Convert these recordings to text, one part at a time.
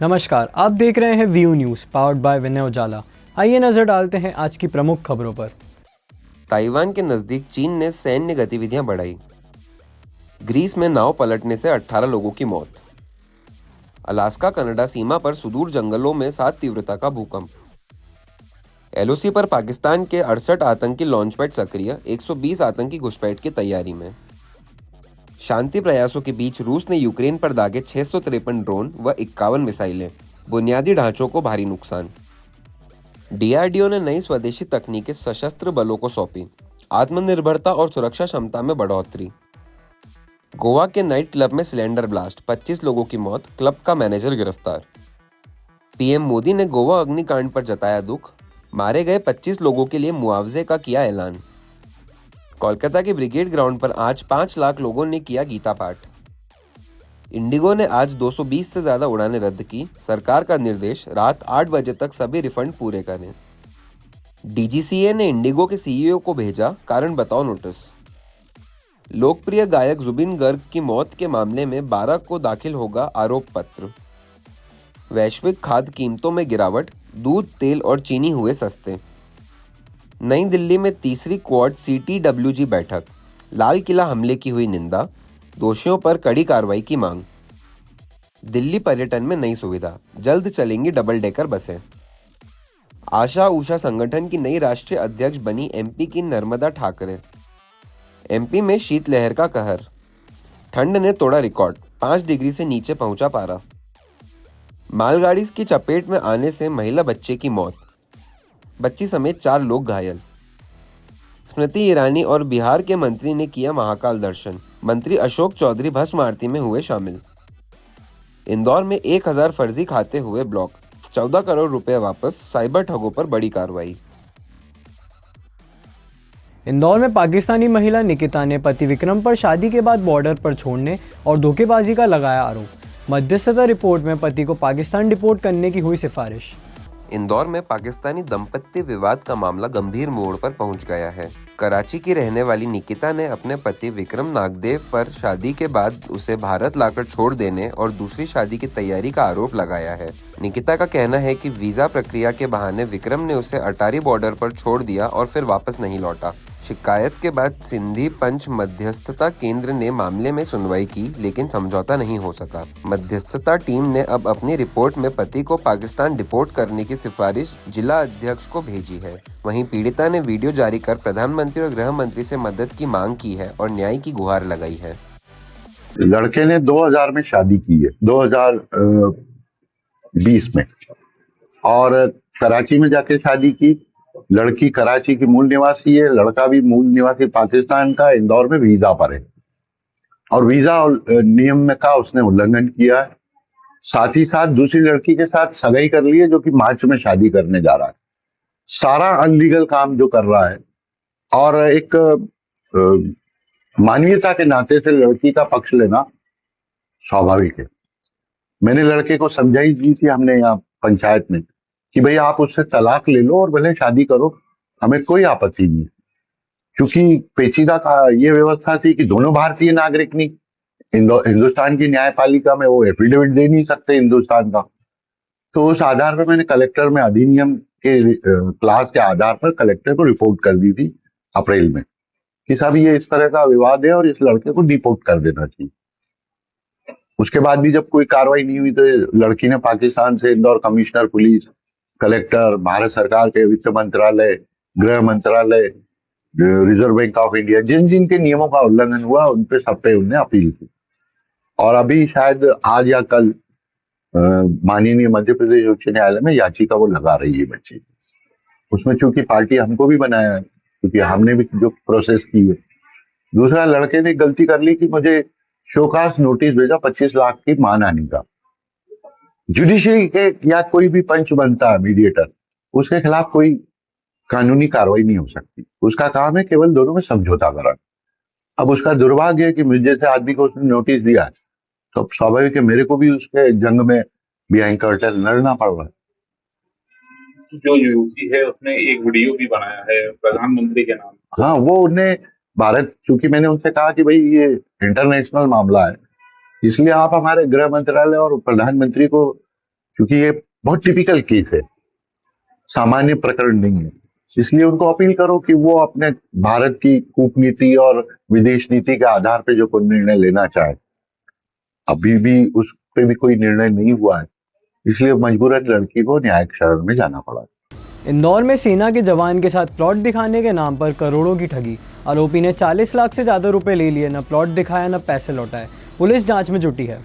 नमस्कार, आप देख रहे हैं व्यू न्यूज़ पावर्ड बाय विनय उजाला। आइए नजर डालते हैं आज की प्रमुख खबरों पर। ताइवान के नजदीक चीन ने सैन्य गतिविधियां बढ़ाई। ग्रीस में नाव पलटने से 18 लोगों की मौत। अलास्का कनाडा सीमा पर सुदूर जंगलों में 7 तीव्रता का भूकंप। एलओसी पर पाकिस्तान के 68 आतंकी लॉन्चपैड सक्रिय, 120 आतंकी घुसपैठ की तैयारी में। शांति प्रयासों के बीच रूस ने यूक्रेन पर दागे 653 ड्रोन व 51 मिसाइलें। बुनियादी ढांचों को भारी नुकसान। डीआरडीओ ने नई स्वदेशी तकनीकें सशस्त्र बलों को सौंपी। आत्मनिर्भरता और सुरक्षा क्षमता में बढ़ोतरी। गोवा के नाइट क्लब में सिलेंडर ब्लास्ट, 25 लोगों की मौत, क्लब का मैनेजर गिरफ्तार। पीएम मोदी ने गोवा अग्निकांड पर जताया दुख, मारे गए 25 लोगों के लिए मुआवजे का किया ऐलान। कोलकाता के ब्रिगेड ग्राउंड पर आज 5 लाख लोगों ने किया गीता पाठ। इंडिगो ने आज 220 से ज्यादा उड़ानें रद्द की, सरकार का निर्देश रात 8 बजे तक सभी रिफंड पूरे करें। डीजीसीए ने इंडिगो के सीईओ को भेजा कारण बताओ नोटिस। लोकप्रिय गायक जुबिन गर्ग की मौत के मामले में 12 को दाखिल होगा आरोप पत्र। वैश्विक खाद्य कीमतों में गिरावट, दूध, तेल और चीनी हुए सस्ते। नई दिल्ली में तीसरी क्वाड सीटीडब्ल्यूजी बैठक, लाल किला हमले की हुई निंदा, दोषियों पर कड़ी कार्रवाई की मांग। दिल्ली पर्यटन में नई सुविधा, जल्द चलेंगी डबल डेकर बसें। आशा उषा संगठन की नई राष्ट्रीय अध्यक्ष बनी एमपी की नर्मदा ठाकरे। एमपी में शीतलहर का कहर, ठंड ने तोड़ा रिकॉर्ड, 5 डिग्री से नीचे पहुंचा पारा। मालगाड़ी की चपेट में आने से महिला बच्चे की मौत, बच्ची समेत 4 लोग घायल। स्मृति ईरानी और बिहार के मंत्री ने किया महाकाल दर्शन, मंत्री अशोक चौधरी भस्म आरती में हुए शामिल। इंदौर में 1000 फर्जी खाते हुए ब्लॉक, 14 करोड़ रुपए वापस, साइबर ठगों पर बड़ी कार्रवाई। इंदौर में पाकिस्तानी महिला निकिता ने पति विक्रम पर शादी के बाद बॉर्डर पर छोड़ने और धोखेबाजी का लगाया आरोप। मध्यस्थता रिपोर्ट में पति को पाकिस्तान डिपोर्ट करने की हुई सिफारिश। इंदौर में पाकिस्तानी दंपत्ति विवाद का मामला गंभीर मोड़ पर पहुंच गया है। कराची की रहने वाली निकिता ने अपने पति विक्रम नागदेव पर शादी के बाद उसे भारत लाकर छोड़ देने और दूसरी शादी की तैयारी का आरोप लगाया है। निकिता का कहना है कि वीजा प्रक्रिया के बहाने विक्रम ने उसे अटारी बॉर्डर पर छोड़ दिया और फिर वापस नहीं लौटा। शिकायत के बाद सिंधी पंच मध्यस्थता केंद्र ने मामले में सुनवाई की, लेकिन समझौता नहीं हो सका। मध्यस्थता टीम ने अब अपनी रिपोर्ट में पति को पाकिस्तान डिपोर्ट करने की सिफारिश जिला अध्यक्ष को भेजी है। वहीं पीड़िता ने वीडियो जारी कर प्रधानमंत्री और गृह मंत्री से मदद की मांग की है और न्याय की गुहार लगाई है। लड़के ने 2000 में शादी की है, 2020 में, और कराची में जाके शादी की। लड़की कराची की मूल निवासी है, लड़का भी मूल निवासी पाकिस्तान का, इंदौर में वीजा पर है और वीजा नियम में का उसने उल्लंघन किया है। साथ ही साथ दूसरी लड़की के साथ सगाई कर ली है जो कि मार्च में शादी करने जा रहा है। सारा अनलीगल काम जो कर रहा है, और एक मानवीयता के नाते से लड़की का पक्ष लेना स्वाभाविक है। मैंने लड़के को समझाई दी थी हमने यहाँ पंचायत में कि भाई आप उससे तलाक ले लो और भले शादी करो, हमें कोई आपत्ति नहीं है, क्योंकि पेचीदा था ये व्यवस्था थी कि दोनों भारतीय नागरिक नहीं, हिंदुस्तान की न्यायपालिका में वो एफिडेविट दे नहीं सकते हिंदुस्तान का। तो उस आधार पर मैंने कलेक्टर में अधिनियम के क्लास के आधार पर कलेक्टर को रिपोर्ट कर दी थी अप्रैल में कि साहब ये इस तरह का विवाद है और इस लड़के को डिपोर्ट कर देना चाहिए। उसके बाद भी जब कोई कार्रवाई नहीं हुई तो लड़की ने पाकिस्तान से Indore commissioner police, collector, Bharat सरकार के वित्त मंत्रालय, गृह मंत्रालय, रिजर्व बैंक ऑफ इंडिया, जिन जिन के नियमों का उल्लंघन हुआ उन पे सब पे उन्होंने अपील की। और अभी शायद आज या कल माननीय मध्य प्रदेश उच्च न्यायालय में याचिका वो लगा रही है बच्ची। उसमें चूंकि पार्टी हमको भी बनाया है, क्योंकि हमने भी जो प्रोसेस की है। दूसरा, लड़के ने गलती कर ली कि मुझे शोकास नोटिस भेजा 25 लाख की मानहानि का। जुडिशरी के या कोई भी पंच बनता है मीडिएटर, उसके खिलाफ कोई कानूनी कार्रवाई नहीं हो सकती। उसका काम है केवल दोनों में समझौता कराना। अब उसका दुर्भाग्य है कि मुझे जैसे आदमी को उसने नोटिस दिया है, तो स्वाभाविक है मेरे को भी उसके जंग में बिहाइंड कर्टन लड़ना पड़ रहा है। जो युवती है उसने एक वीडियो भी बनाया है प्रधानमंत्री के नाम। हाँ, वो उन्हें भारत, चूंकि मैंने उनसे कहा कि भाई ये इंटरनेशनल मामला है, इसलिए आप हमारे गृह मंत्रालय और प्रधानमंत्री को क्योंकि ये बहुत टिपिकल केस है, सामान्य प्रकरण नहीं है। इसलिए उनको अपील करो कि वो अपने भारत की कूटनीति और विदेश नीति के आधार पे जो कोई निर्णय लेना चाहे, अभी भी उस पे भी कोई निर्णय नहीं हुआ है, इसलिए मजबूरन लड़की को न्यायिक शरण में जाना पड़ा। इंदौर में सेना के जवान के साथ प्लॉट दिखाने के नाम पर करोड़ों की ठगी। आरोपी ने 40 लाख से ज़्यादा रुपए ले लिए, न प्लॉट दिखाया न पैसे लौटाए। पुलिस जांच में जुटी है।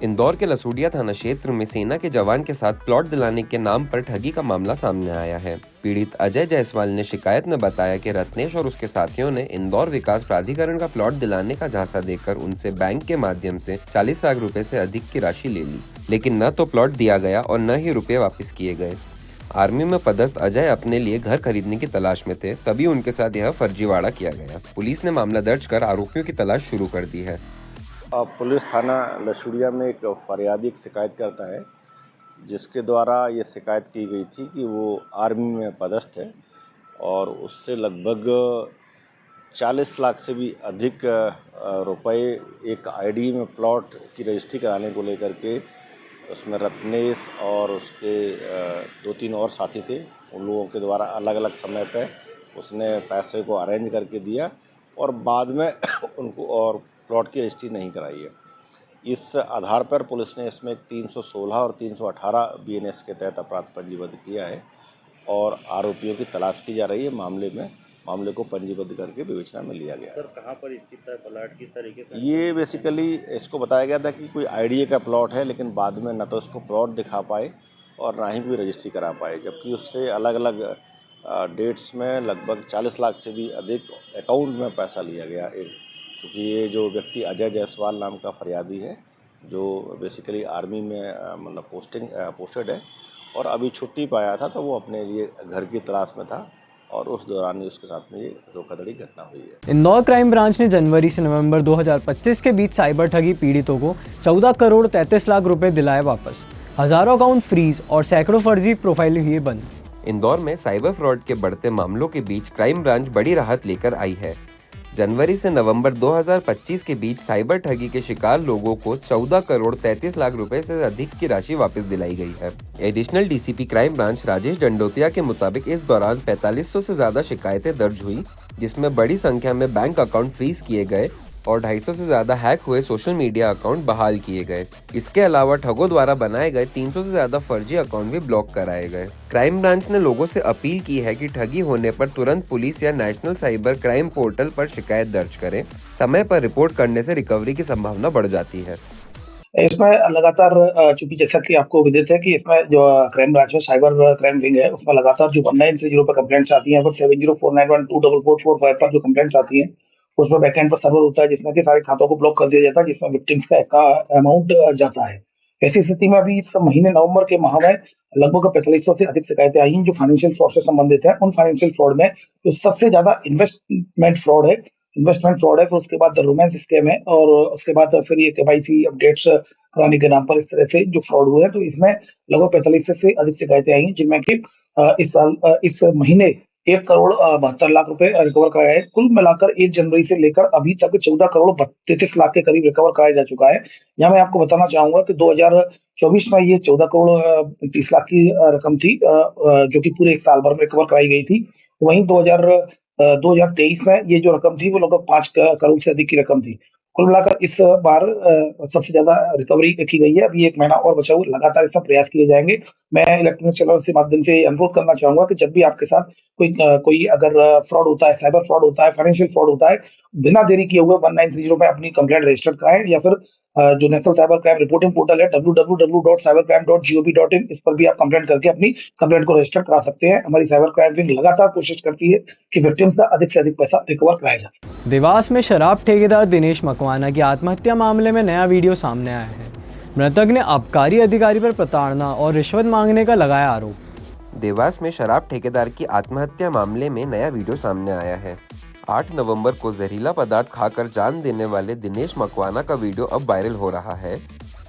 इंदौर के लसूड़िया थाना क्षेत्र में सेना के जवान के साथ प्लॉट दिलाने के नाम पर ठगी का मामला सामने आया है। पीड़ित अजय जायसवाल ने शिकायत में बताया कि रत्नेश और उसके साथियों ने इंदौर विकास प्राधिकरण का प्लॉट दिलाने का झांसा देकर उनसे बैंक के माध्यम से 40 लाख रुपए से अधिक की राशि ले ली, लेकिन न तो प्लॉट दिया गया और न ही रुपए वापस किए गए। आर्मी में पदस्थ अजय अपने लिए घर खरीदने की तलाश में थे, तभी उनके साथ यह फर्जीवाड़ा किया गया। पुलिस ने मामला दर्ज कर आरोपियों की तलाश शुरू कर दी है। पुलिस थाना लसूड़िया में एक फरियादी एक शिकायत करता है, जिसके द्वारा ये शिकायत की गई थी कि वो आर्मी में पदस्थ है और उससे लगभग 40 लाख से भी अधिक रुपए एक आईडी में प्लॉट की रजिस्ट्री कराने को लेकर के उसमें रत्नेश और उसके 2-3 और साथी थे। उन लोगों के द्वारा अलग अलग समय पे उसने पैसे को अरेंज करके दिया और बाद में उनको और प्लॉट की रजिस्ट्री नहीं कराई है। इस आधार पर पुलिस ने इसमें 316 और 318 BNS के तहत अपराध पंजीबद्ध किया है और आरोपियों की तलाश की जा रही है। मामले को पंजीबद्ध करके विवेचना में लिया गया। सर, कहाँ पर स्थित है प्लॉट, किस तरीके से? ये बेसिकली इसको बताया गया था कि कोई आईडीए का प्लॉट है, लेकिन बाद में न तो इसको प्लॉट दिखा पाए और ना ही कोई रजिस्ट्री करा पाए, जबकि उससे अलग अलग डेट्स में लगभग 40 लाख से भी अधिक अकाउंट में पैसा लिया गया। चूँकि ये जो व्यक्ति अजय जायसवाल नाम का फरियादी है, जो बेसिकली आर्मी में मतलब पोस्टेड है और अभी छुट्टी पाया था, तो वो अपने लिए घर की तलाश में था और उस दौरान ही उसके साथ में ये धोखाधड़ी घटना हुई है। इंदौर क्राइम ब्रांच ने जनवरी से नवंबर 2025 के बीच साइबर ठगी पीड़ितों को 14 करोड़ 33 लाख रुपए दिलाए वापस। हजारों अकाउंट फ्रीज और सैकड़ों फर्जी प्रोफाइल हुए बंद। इंदौर में साइबर फ्रॉड के बढ़ते मामलों के बीच क्राइम ब्रांच बड़ी राहत लेकर आई है। जनवरी से नवंबर 2025 के बीच साइबर ठगी के शिकार लोगों को 14 करोड़ 33 लाख रुपए से अधिक की राशि वापस दिलाई गई है। Additional DCP crime branch Rajesh Dandotiya के मुताबिक इस दौरान 4500 से ज्यादा शिकायतें दर्ज हुई, जिसमें बड़ी संख्या में बैंक अकाउंट फ्रीज किए गए और 250 से ज्यादा हैक हुए सोशल मीडिया अकाउंट बहाल किए गए। इसके अलावा ठगों द्वारा बनाए गए 300 से ज्यादा फर्जी अकाउंट भी ब्लॉक कराए गए। क्राइम ब्रांच ने लोगों से अपील की है कि ठगी होने पर तुरंत पुलिस या नेशनल साइबर क्राइम पोर्टल पर शिकायत दर्ज करें। समय पर रिपोर्ट करने से रिकवरी की संभावना बढ़ जाती है। इसमें लगातार चूंकि जैसा कि आपको विदित है कि इसमें जो क्राइम ब्रांच में साइबर क्राइम विंग है, उसमें लगातार जो 1930 पर कंप्लेंट्स आती हैं, 7049124445 पर जो कंप्लेंट्स आती हैं, उसमें बैकएंड पर सर्वर होता है जिसमें कि सारे खातों को ब्लॉक कर दिया जाता है, जिसमें विक्टिम्स का अमाउंट जाता है। ऐसी स्थिति में अभी इस महीने नवंबर के माह में लगभग 4500 से अधिक शिकायतें आई हैं जो फाइनेंशियल फ्रॉड से संबंधित है। उन फाइनेंशियल फ्रॉड में जो सबसे ज्यादा इन्वेस्टमेंट फ्रॉड है, फिर उसके बाद रोमांस स्कैम है और उसके बाद फिर ये KYC अपडेट्स कराने के नाम पर इस तरह से जो फ्रॉड हुए हैं। तो इसमें लगभग 45 से अधिक शिकायतें आई हैं, जिनमें कि इस महीने 1 करोड़ 72 लाख रुपए रिकवर कराया है। कुल मिलाकर 1 जनवरी से लेकर अभी तक 14 करोड़ 33 लाख के करीब रिकवर कराया जा चुका है। यहाँ मैं आपको बताना चाहूंगा कि 2024 में ये 14 करोड़ 30 लाख की रकम थी, जो कि पूरे 1 साल भर में रिकवर कराई गई थी। वहीं 2023 में ये जो रकम थी वो लगभग 5 करोड़ से अधिक की रकम थी। कुल मिलाकर इस बार सबसे ज्यादा रिकवरी की गई है। अभी 1 महीना और बचा हुआ, लगातार इसमें प्रयास किए जाएंगे। मैं इलेक्ट्रॉनिक चैनल के माध्यम से अनुरोध करना चाहूंगा कि जब भी आपके साथ कोई अगर फ्रॉड होता है, साइबर फ्रॉड होता है, फाइनेंशियल फ्रॉड होता है, बिना देरी किए हुए 1930 में अपनी कंप्लेंट रजिस्टर कराएं या फिर जो national cyber crime reporting portal है www.cybercrime.gov.in, इस पर भी आप कंप्लेंट करके अपनी कंप्लेंट को रजिस्टर करा सकते हैं। हमारी साइबर क्राइम विंग लगातार कोशिश करती है कि विक्टिम्स का अधिक से अधिक पैसा रिकवर कराया जाए। देवास में शराब ठेकेदार दिनेश मकवाना की आत्महत्या मामले में नया वीडियो सामने आया है। मृतक ने आबकारी अधिकारी पर प्रताड़ना और रिश्वत मांगने का लगाया आरोप। देवास में शराब ठेकेदार की आत्महत्या मामले में नया वीडियो सामने आया है। 8 नवंबर को जहरीला पदार्थ खाकर जान देने वाले दिनेश मकवाना का वीडियो अब वायरल हो रहा है।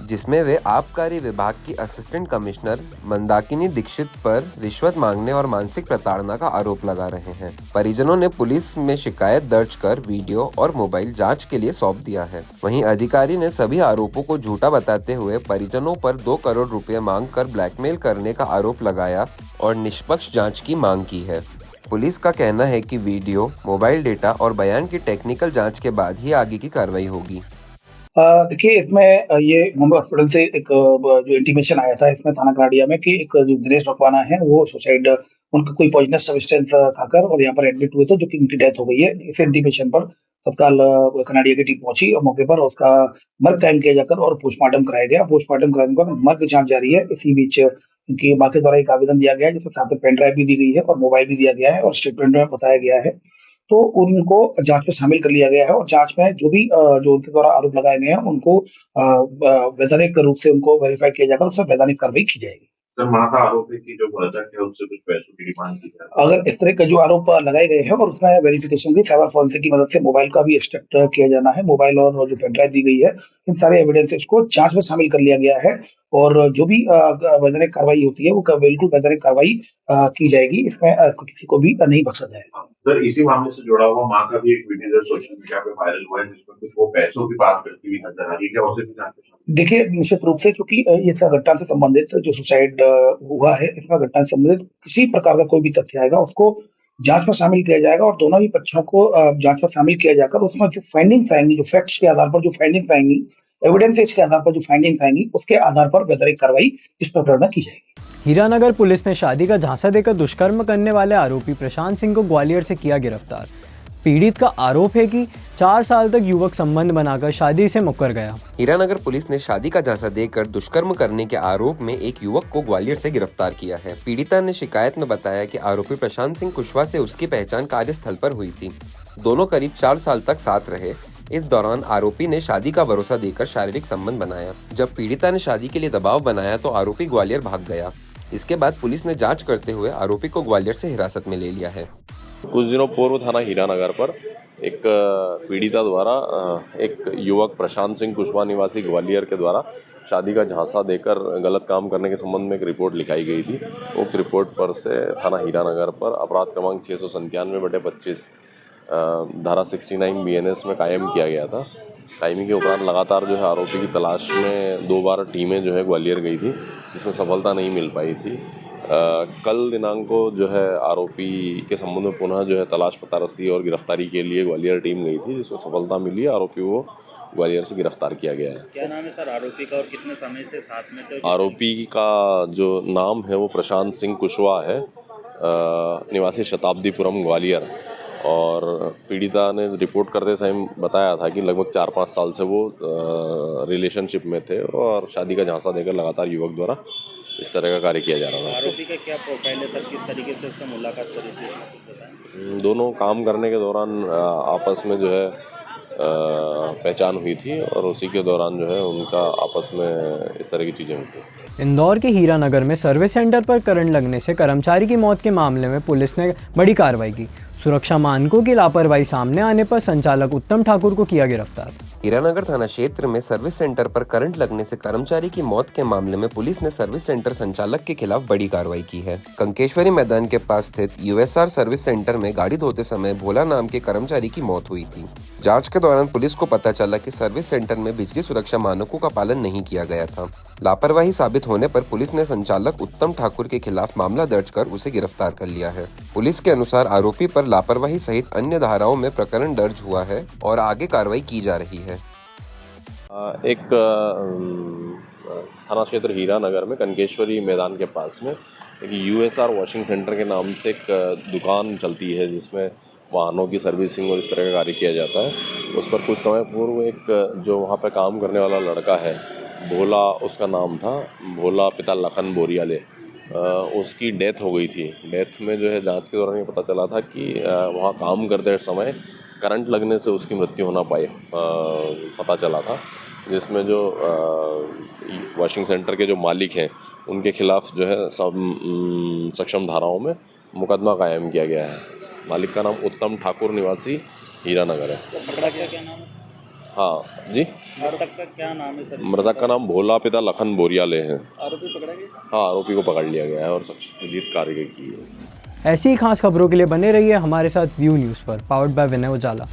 जिसमें वे आबकारी विभाग की असिस्टेंट कमिश्नर मंदाकिनी दीक्षित पर रिश्वत मांगने और मानसिक प्रताड़ना का आरोप लगा रहे हैं। परिजनों ने पुलिस में शिकायत दर्ज कर वीडियो और मोबाइल जांच के लिए सौंप दिया है। वहीं अधिकारी ने सभी आरोपों को झूठा बताते हुए परिजनों पर 2 करोड़ रुपए मांगकर ब्लैकमेल करने का आरोप लगाया और निष्पक्ष जांच की मांग की है। पुलिस का कहना है कि वीडियो, मोबाइल डेटा और बयान की टेक्निकल जांच के बाद ही आगे की कार्रवाई होगी। देखिए इसमें ये मुंबई हॉस्पिटल से एक जो इंटीमेशन आया था इसमें थाना कनाडिया में कि एक जो दिनेश मकवाना है वो सुसाइड उनका कोई पॉइजनस सब्सटेंस खाकर और यहाँ पर एडमिट हुए थे जो कि उनकी डेथ हो गई है। इस इंटीमेशन पर तत्काल कनाडिया की टीम पहुंची और मौके पर उसका मर्ग कायम किया जाकर और पोस्टमार्टम कराया गया। पोस्टमार्टम कराने पर मर्ग की जांच जारी है। इसी बीच उनकी माँ के द्वारा एक आवेदन दिया गया है जिसमें साथ में पेन ड्राइव भी दी गई है और मोबाइल भी दिया गया है और स्टेटमेंट में बताया गया है। तो उनको जांच में शामिल कर लिया गया है और जांच में जो भी जो उनके द्वारा आरोप लगाए गए हैं उनको वैधानिक रूप से उनको वेरीफाई किया जाकर उसमें वैधानिक कार्रवाई की जाएगी। सर मां का आरोप है कि जो मृतक है उससे कुछ पैसों की डिमांड की जा रही है। अगर इस तरह के जो आरोप लगाए गए हैं और उसमें वेरिफिकेशन की साइबर फोरेंसिक की मदद से मोबाइल का भी एक्सट्रैक्ट किया जाना है। मोबाइल और जो पेन ड्राइव दी गई है इन सारे एविडेंसेस को जांच में शामिल कर लिया गया है और जो भी वैधानिक कार्रवाई होती है वो बिल्कुल वैधानिक कार्रवाई की जाएगी। इसमें किसी को भी नहीं बख्शा जाएगा। सर इसी मामले से जुड़ा हुआ मां का भी एक वीडियो सोशल मीडिया पे वायरल हुआ है जिसमें कुछ वो पैसों की बात करती हुई नजर आ रही है। क्या उसे भी जानते हैं? देखिए निश्चित रूप से चूंकि ये घटना से संबंधित जो सुसाइड हुआ है इसमें घटना से संबंधित किसी प्रकार का कोई भी तथ्य आएगा उसको जांच में शामिल किया जाएगा और दोनों ही पक्षों को जांच में शामिल किया जाकर उसमें जो फाइंडिंग्स आएंगी, जो फैक्ट्स के आधार पर जो फाइंडिंग्स आएंगी, एविडेंसेस के आधार पर जो फाइंडिंग्स आएंगी उसके आधार पर वैधानिक कार्रवाई इस प्रकरण में की जाएगी। हीरानगर पुलिस ने शादी का झांसा देकर दुष्कर्म करने वाले आरोपी प्रशांत सिंह को ग्वालियर से किया गिरफ्तार। पीड़ित का आरोप है कि 4 साल तक युवक संबंध बनाकर शादी से मुकर गया। हीरानगर पुलिस ने शादी का झांसा देकर दुष्कर्म करने के आरोप में एक युवक को ग्वालियर से गिरफ्तार किया है। पीड़िता ने शिकायत में बताया कि आरोपी प्रशांत सिंह कुशवाहा से उसकी पहचान कार्यस्थल पर हुई थी। दोनों करीब 4 साल तक साथ रहे। इस दौरान आरोपी ने शादी का भरोसा देकर शारीरिक संबंध बनाया। जब पीड़िता ने शादी के लिए दबाव बनाया तो आरोपी ग्वालियर भाग गया। इसके बाद पुलिस ने जांच करते हुए आरोपी को ग्वालियर से हिरासत में ले लिया है। कुछ दिनों पूर्व थाना हीरानगर पर एक पीड़िता द्वारा एक युवक प्रशांत सिंह कुशवाहा निवासी ग्वालियर के द्वारा शादी का झांसा देकर गलत काम करने के संबंध में एक रिपोर्ट लिखाई गई थी। उक्त रिपोर्ट पर से थाना हीरानगर पर अपराध क्रमांक 697/25 धारा 69 BNS में कायम किया गया था। टाइमिंग के उपरांत लगातार जो है आरोपी की तलाश में 2 बार टीमें जो है ग्वालियर गई थी जिसमें सफलता नहीं मिल पाई थी। कल दिनांक को जो है आरोपी के संबंध में पुनः जो है तलाश पतारसी और गिरफ्तारी के लिए ग्वालियर टीम गई थी जिसमें सफलता मिली। आरोपी को ग्वालियर से गिरफ्तार किया गया है। क्या नाम है सर आरोपी का और कितने समय से साथ में थे? आरोपी का जो नाम है वो प्रशांत सिंह कुशवाहा है, निवासी शताब्दीपुरम ग्वालियर। और पीड़िता ने रिपोर्ट करते समय बताया था कि लगभग 4-5 साल से वो रिलेशनशिप में थे और शादी का झांसा देकर लगातार युवक द्वारा इस तरह का कार्य किया जा रहा था। आरोपी का क्या प्रोफाइल है सर, किस तरीके से उससे मुलाकात करी थी? दोनों काम करने के दौरान आपस में जो है पहचान हुई थी और उसी के दौरान जो है उनका आपस में इस तरह की चीज़ें हुई थी। इंदौर के हीरानगर में सर्विस सेंटर पर करंट लगने से कर्मचारी की मौत के मामले में पुलिस ने बड़ी कार्रवाई की। सुरक्षा मानकों की लापरवाही सामने आने पर संचालक उत्तम ठाकुर को किया गिरफ्तार। हीरानगर थाना क्षेत्र में सर्विस सेंटर पर करंट लगने से कर्मचारी की मौत के मामले में पुलिस ने सर्विस सेंटर संचालक के खिलाफ बड़ी कार्रवाई की है। कंकेश्वरी मैदान के पास स्थित USR सर्विस सेंटर में गाड़ी धोते समय भोला नाम के कर्मचारी की मौत हुई थी। जांच के दौरान पुलिस को पता चला कि सर्विस सेंटर में बिजली सुरक्षा मानकों का पालन नहीं किया गया था। लापरवाही साबित होने पर पुलिस ने संचालक उत्तम ठाकुर के खिलाफ मामला दर्ज कर उसे गिरफ्तार कर लिया है। पुलिस के अनुसार आरोपी पर लापरवाही सहित अन्य धाराओं में प्रकरण दर्ज हुआ है और आगे कार्रवाई की जा रही है। एक थाना क्षेत्र हीरानगर में कनकेश्वरी मैदान के पास में एक USR वॉशिंग सेंटर के नाम से एक दुकान चलती है जिसमें वाहनों की सर्विसिंग और इस तरह का कार्य किया जाता है। उस पर कुछ समय पूर्व एक जो वहाँ पर काम करने वाला लड़का है, भोला उसका नाम था, भोला पिता लखन बोरियाले, उसकी डेथ हो गई थी। डेथ में जो है जांच के दौरान ये पता चला था कि वहाँ काम करते समय करंट लगने से उसकी मृत्यु होना पता चला था, जिसमें जो वॉशिंग सेंटर के जो मालिक हैं उनके खिलाफ जो है सब सक्षम धाराओं में मुकदमा कायम किया गया है। मालिक का नाम उत्तम ठाकुर निवासी हीरानगर है। पकड़ा गया क्या नाम है? हाँ जी। मृतक का क्या नाम है सर? मृतक का नाम भोला पिता लखन बोरियाले हैं। आरोपी पकड़ा गया? हाँ, आरोपी को पकड़ लिया गया है और विधिक कार्रवाई की है। ऐसी ही खास खबरों के लिए बने रहिए हमारे साथ व्यू न्यूज़ पर, पावर्ड बाय विनय उजाला।